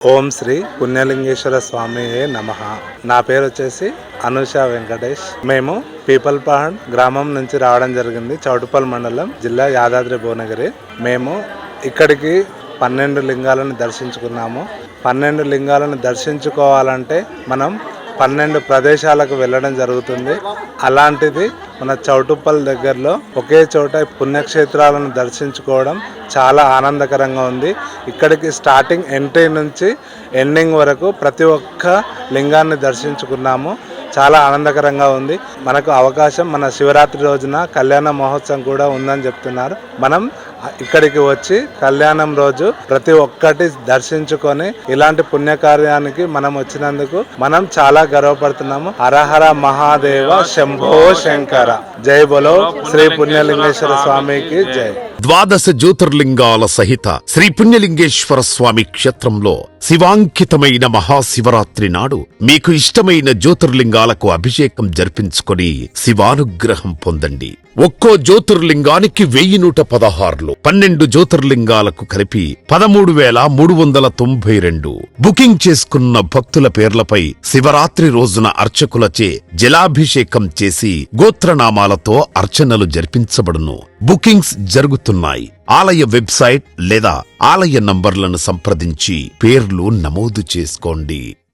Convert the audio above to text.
ఓం శ్రీ పుణ్యలింగేశ్వర స్వామి నమః. నా పేరు వచ్చేసి అనుష వెంకటేష్. మేము పీపల్పహాడ్ గ్రామం నుంచి రావడం జరిగింది. చౌటుప్పల్ మండలం, జిల్లా యాదాద్రి భువనగిరి. మేము ఇక్కడికి 12 లింగాలను దర్శించుకున్నాము. 12 లింగాలను దర్శించుకోవాలంటే మనం 12 ప్రదేశాలకు వెళ్ళడం జరుగుతుంది. అలాంటిది మన చౌటుప్పల్ దగ్గరలో ఒకే చోట పుణ్యక్షేత్రాలను దర్శించుకోవడం చాలా ఆనందకరంగా ఉంది. ఇక్కడికి స్టార్టింగ్ ఎంట్రీ నుంచి ఎండింగ్ వరకు ప్రతి ఒక్క లింగాన్ని దర్శించుకున్నాము. చాలా ఆనందకరంగా ఉంది. మనకు అవకాశం మన శివరాత్రి రోజున కళ్యాణ మహోత్సవం కూడా ఉందని చెప్తున్నారు. మనం ఇక్కడికి వచ్చి కళ్యాణం రోజు ప్రతి ఒక్కటి దర్శించుకొని ఇలాంటి పుణ్యకార్యానికి మనం వచ్చినందుకు మనం చాలా గర్వపడుతున్నాము. హరహర మహాదేవ శంభో శంకర. జై బోలో శ్రీ పుణ్యలింగేశ్వర స్వామికి జై. 12 జ్యోతిర్లింగాల సహిత శ్రీ పుణ్యలింగేశ్వర స్వామి క్షేత్రంలో శివాంకితమైన మహాశివరాత్రి నాడు మీకు ఇష్టమైన జ్యోతిర్లింగాలకు అభిషేకం జరిపించుకొని శివానుగ్రహం పొందండి. ఒక్కో జ్యోతిర్లింగానికి 1116, 12 జ్యోతిర్లింగాలకు కలిపి 13,392. బుకింగ్ చేసుకున్న భక్తుల పేర్లపై శివరాత్రి రోజున అర్చకులచే జలాభిషేకం చేసి గోత్రనామాలతో అర్చనలు జరిపించబడును. బుకింగ్స్ జరుగుతున్నాయి. ఆలయ వెబ్సైట్ లేదా ఆలయ నంబర్లను సంప్రదించి పేర్లు నమోదు చేసుకోండి.